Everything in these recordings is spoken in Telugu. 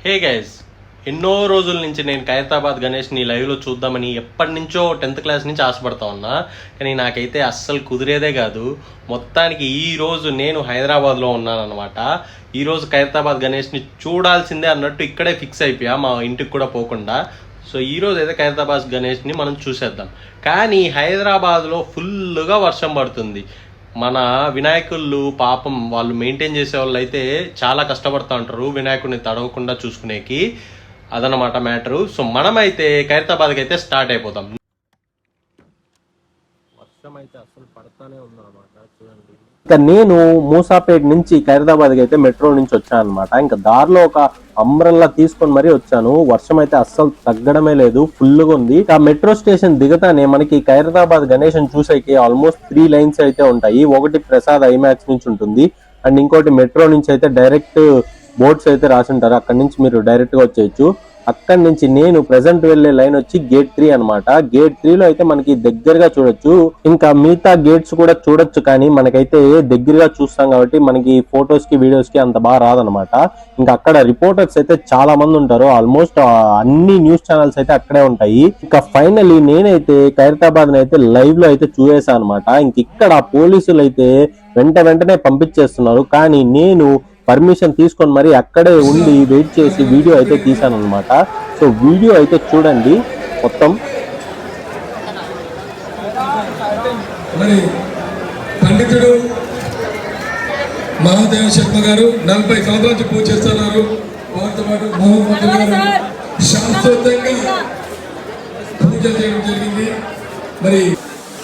హే గైస్, ఎన్నో రోజుల నుంచి నేను ఖైరతాబాద్ గణేష్ని లైవ్లో చూద్దామని ఎప్పటి నుంచో 10th క్లాస్ నుంచి ఆశపడతా ఉన్నా. కానీ నాకైతే అస్సలు కుదిరేదే కాదు. మొత్తానికి ఈరోజు నేను హైదరాబాద్లో ఉన్నానన్నమాట. ఈరోజు ఖైరతాబాద్ గణేష్ని చూడాల్సిందే అన్నట్టు ఇక్కడే ఫిక్స్ అయిపోయా, మా ఇంటికి కూడా పోకుండా. సో ఈరోజు అయితే ఖైరతాబాద్ గణేష్ని మనం చూసేద్దాం. కానీ హైదరాబాద్లో ఫుల్గా వర్షం పడుతుంది. మన వినాయకుళ్ళు పాపం వాళ్ళు మెయింటైన్ చేసే వాళ్ళు అయితే చాలా కష్టపడుతూ ఉంటారు వినాయకుడిని తడవకుండా చూసుకునేకి. అదనమాట మ్యాటరు. సో మనమైతే ఖైరతాబాద్కి అయితే స్టార్ట్ అయిపోతాం. వర్షం అయితే అసలు పడతానే ఉందన్నమాట, చూడండి. ఇంకా నేను మూసాపేట నుంచి ఖైరతాబాద్కి అయితే మెట్రో నుంచి వచ్చాను అనమాట. ఇంకా దారిలో ఒక అంబ్రెల్లా తీసుకొని మరీ వచ్చాను. వర్షం అయితే అస్సలు తగ్గడమే లేదు, ఫుల్గా ఉంది. ఆ మెట్రో స్టేషన్ దిగతానే మనకి ఖైరతాబాద్ గణేషన్ చూసేకి ఆల్మోస్ట్ 3 లైన్స్ అయితే ఉంటాయి. ఒకటి ప్రసాద్ ఐమాక్స్ నుంచి ఉంటుంది, అండ్ ఇంకోటి మెట్రో నుంచి అయితే డైరెక్ట్ బోర్డ్స్ అయితే రాసి ఉంటారు, అక్కడి నుంచి మీరు డైరెక్ట్ గా వచ్చేయచ్చు. అక్కడి నుంచి నేను ప్రెసెంట్ వెళ్లే లైన్ వచ్చి గేట్ 3 అనమాట. గేట్ 3 లో అయితే మనకి దగ్గరగా చూడొచ్చు, ఇంకా మిగతా గేట్స్ కూడా చూడొచ్చు. కానీ మనకైతే దగ్గరగా చూస్తాం కాబట్టి మనకి ఫొటోస్ కి వీడియోస్ కి అంత బాగా రాదనమాట. ఇంకా అక్కడ రిపోర్టర్స్ అయితే చాలా మంది ఉంటారు. ఆల్మోస్ట్ అన్ని న్యూస్ ఛానల్స్ అయితే అక్కడే ఉంటాయి. ఇంకా ఫైనలీ నేనైతే ఖైరతాబాద్ అయితే లైవ్ లో అయితే చూసేసాను అనమాట. ఇంక ఇక్కడ పోలీసులు అయితే వెంటనే పంపించేస్తున్నారు. కానీ నేను పర్మిషన్ తీసుకొని మరి అక్కడే ఉండి వెయిట్ చేసి వీడియో అయితే తీసాను అనమాట. సో వీడియో అయితే చూడండి మొత్తం. మరి పండితుడు మహాదేవ శర్మ గారు 40 సంవత్సరాల నుంచి పూజ చేస్తున్నారు. వారితో పాటు మహమ్మద్ గారు శాశ్వతంగా పూజ చేయడం జరిగింది. మరి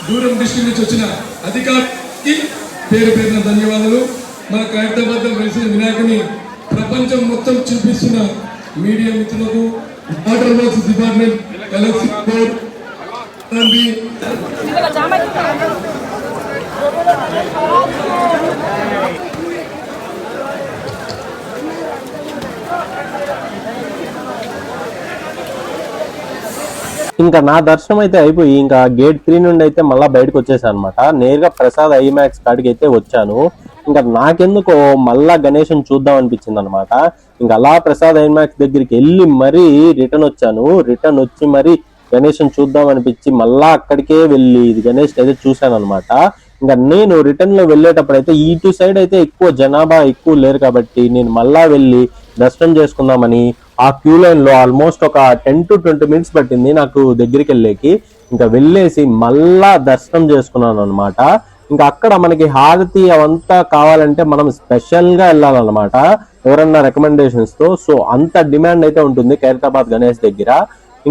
దూరం డిస్ట్రిక్ట్ నుంచి వచ్చిన అధికారికి పేరున ధన్యవాదాలు. మన ఖైరతాబాద్ వెలిసిన వినాయకుని ప్రపంచం మొత్తం చూపిస్తున్న మీడియా మిత్రులకు, water works department, electric board, ఇంకా నా దర్శనం అయితే అయిపోయి ఇంకా గేట్ 3 నుండి అయితే మళ్ళీ బయటకు వచ్చేసాను అనమాట. నేరుగా ప్రసాద్ ఐమాక్స్ కాడికి అయితే వచ్చాను. ఇంకా నాకెందుకో మళ్ళా గణేషన్ చూద్దాం అనిపించింది అనమాట. ఇంకా అలా ప్రసాద్ ఐమాక్స్ దగ్గరికి వెళ్ళి మరీ రిటర్న్ వచ్చాను. రిటర్న్ వచ్చి మరి గణేషన్ చూద్దాం అనిపించి మళ్ళా అక్కడికే వెళ్ళి గణేష్ అయితే చూశాను అనమాట. ఇంకా నేను రిటర్న్ లో వెళ్ళేటప్పుడు అయితే ఇటు సైడ్ అయితే ఎక్కువ జనాభా ఎక్కువ లేరు కాబట్టి నేను మళ్ళా వెళ్ళి దర్శనం చేసుకుందామని ఆ క్యూ లైన్ లో ఆల్మోస్ట్ ఒక 10 to 20 minutes పట్టింది నాకు దగ్గరికి వెళ్ళేకి. ఇంకా వెళ్ళేసి మళ్ళా దర్శనం చేసుకున్నాను అనమాట. ఇంకా అక్కడ మనకి హారతి అవంతా కావాలంటే మనం స్పెషల్ గా వెళ్ళాలన్నమాట ఎవరన్నా రికమెండేషన్స్ తో. సో అంత డిమాండ్ అయితే ఉంటుంది ఖైరతాబాద్ గణేష్ దగ్గర.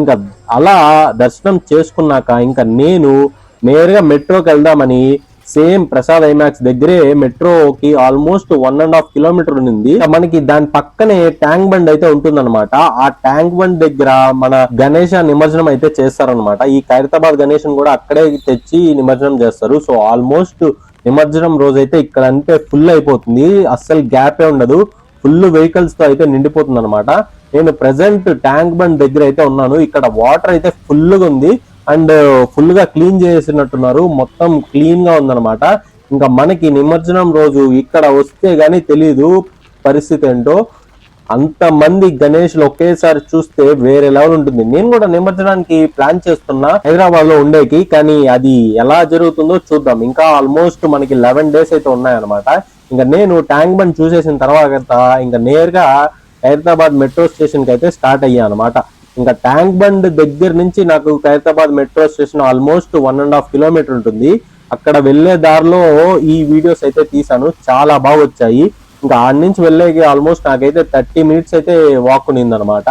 ఇంకా అలా దర్శనం చేసుకున్నాక ఇంకా నేను నేరుగా మెట్రోకి వెళ్దామని సేమ్ ప్రసాద్ ఐమాక్స్ దగ్గరే మెట్రోకి ఆల్మోస్ట్ 1.5 kilometer ఉంది. మనకి దాని పక్కనే ట్యాంక్ బండ్ అయితే ఉంటుందన్నమాట. ఆ ట్యాంక్ బండ్ దగ్గర మన గణేష నిమజ్జనం అయితే చేస్తారనమాట. ఈ ఖైరతాబాద్ గణేషన్ కూడా అక్కడే తెచ్చి నిమజ్జనం చేస్తారు. సో ఆల్మోస్ట్ నిమజ్జనం రోజు అయితే ఇక్కడ అంటే ఫుల్ అయిపోతుంది, అస్సలు గ్యాపే ఉండదు, ఫుల్ వెహికల్స్ తో అయితే నిండిపోతుంది అనమాట. నేను ప్రెసెంట్ ట్యాంక్ బండ్ దగ్గర అయితే ఉన్నాను. ఇక్కడ వాటర్ అయితే ఫుల్ గా ఉంది అండ్ ఫుల్ గా క్లీన్ చేసినట్టున్నారు, మొత్తం క్లీన్ గా ఉందన్నమాట. ఇంకా మనకి నిమజ్జనం రోజు ఇక్కడ వస్తే గానీ తెలీదు పరిస్థితి ఏంటో. అంతమంది గణేష్లు ఒకేసారి చూస్తే వేరే లెవెల్ ఉంటుంది. నేను కూడా నిమజ్జనానికి ప్లాన్ చేస్తున్నా హైదరాబాద్ లో ఉండేకి, కానీ అది ఎలా జరుగుతుందో చూద్దాం. ఇంకా ఆల్మోస్ట్ మనకి 11 days అయితే ఉన్నాయన్నమాట. ఇంకా నేను ట్యాంక్ బండ్ చూసేసిన తర్వాత ఇంకా నేరుగా ఖైరతాబాద్ మెట్రో స్టేషన్ కి అయితే స్టార్ట్ అయ్యా అనమాట. ఇంకా ట్యాంక్ బండ్ దగ్గర నుంచి నాకు Khairatabad metro station almost 1.5 kilometer ఉంటుంది. అక్కడ వెళ్లే దారిలో ఈ వీడియోస్ అయితే తీసాను, చాలా బాగా వచ్చాయి. ఇంకా ఆడి నుంచి వెళ్ళేకి ఆల్మోస్ట్ నాకైతే 30 minutes అయితే వాక్ ఉన్నింది అనమాట.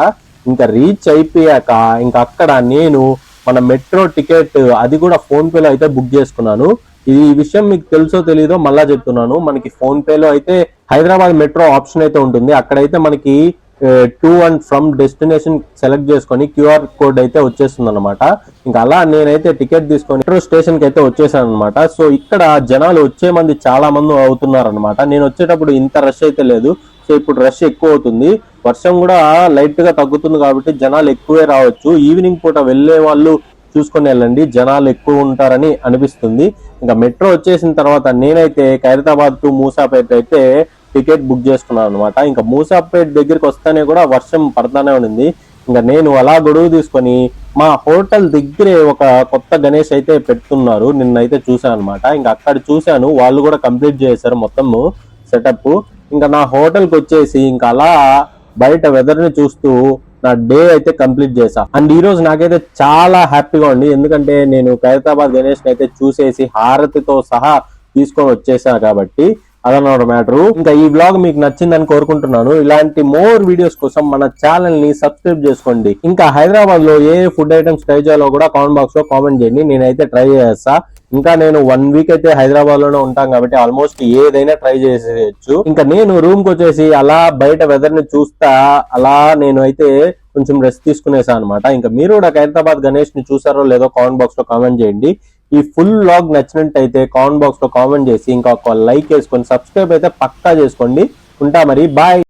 ఇంకా రీచ్ అయిపోయాక ఇంకా అక్కడ నేను మన మెట్రో టికెట్ అది కూడా ఫోన్ పేలో అయితే బుక్ చేసుకున్నాను. ఈ విషయం మీకు తెలుసో తెలీదో మళ్ళా చెప్తున్నాను. మనకి ఫోన్ పేలో అయితే హైదరాబాద్ మెట్రో ఆప్షన్ అయితే ఉంటుంది. అక్కడైతే మనకి to and from destination select చేసుకొని క్యూఆర్ కోడ్ అయితే వచ్చేస్తుంది అనమాట. ఇంకా అలా నేనైతే టికెట్ తీసుకొని మెట్రో స్టేషన్ కి అయితే వచ్చేసాను అనమాట. సో ఇక్కడ జనాలు వచ్చే మంది చాలా మంది అవుతున్నారు అనమాట. నేను వచ్చేటప్పుడు ఇంత రష్ అయితే లేదు. సో ఇప్పుడు రష్ ఎక్కువ అవుతుంది, వర్షం కూడా లైట్ గా తగ్గుతుంది కాబట్టి జనాలు ఎక్కువే రావచ్చు. ఈవినింగ్ పూట వెళ్లే వాళ్ళు చూసుకొని వెళ్ళండి, జనాలు ఎక్కువ ఉంటారని అనిపిస్తుంది. ఇంకా మెట్రో వచ్చేసిన తర్వాత నేనైతే ఖైరతాబాద్ టు మూసాపేట అయితే టికెట్ బుక్ చేసుకున్నాను అనమాట. ఇంకా మూసాపేట్ దగ్గరికి వస్తేనే కూడా వర్షం పడతానే ఉండింది. ఇంకా నేను అలా గొడుగు తీసుకొని మా హోటల్ దగ్గరే ఒక కొత్త గణేష్ అయితే పెడుతున్నారు, నిన్నైతే చూసాను అనమాట. ఇంకా అక్కడ చూశాను, వాళ్ళు కూడా కంప్లీట్ చేశారు మొత్తము సెటప్. ఇంకా నా హోటల్కి వచ్చేసి ఇంకా అలా బయట వెదర్ ని చూస్తూ నా డే అయితే కంప్లీట్ చేశా. అండ్ ఈ రోజు నాకైతే చాలా హ్యాపీగా ఉంది, ఎందుకంటే నేను ఖైరతాబాద్ గణేష్ అయితే చూసేసి హారతితో సహా తీసుకొని వచ్చేసా కాబట్టి. అదన్నమాట మ్యాటర్. ఇంకా ఈ వ్లాగ్ మీకు నచ్చిందని కోరుకుంటున్నాను. ఇలాంటి మోర్ వీడియోస్ కోసం మన ఛానల్ ని సబ్స్క్రైబ్ చేసుకోండి. ఇంకా హైదరాబాద్ లో ఏ ఫుడ్ ఐటమ్స్ ట్రై చేయాలో కూడా కామెంట్ బాక్స్ లో కామెంట్ చేయండి, నేనైతే ట్రై చేస్తా. ఇంకా నేను 1 వీక్ అయితే హైదరాబాద్ లోనే ఉంటాం కాబట్టి ఆల్మోస్ట్ ఏదైనా ట్రై చేసేయచ్చు. ఇంకా నేను రూమ్ కి వచ్చేసి అలా బయట వెదర్ ని చూస్తా అలా నేను అయితే కొంచెం రెస్ట్ తీసుకునేసా అనమాట. ఇంకా మీరు కూడా ఖైరతాబాద్ గణేష్ ని చూసారో లేదో కామెంట్ బాక్స్ లో కామెంట్ చేయండి. ఈ ఫుల్ వ్లాగ్ నచ్చినట్టయితే కామెంట్ బాక్స్ లో కామెంట్ చేసి ఇంకా ఒక లైక్ వేసుకొని సబ్స్క్రైబ్ అయితే పక్కా చేసుకోండి. ఉంటా మరి, బాయ్.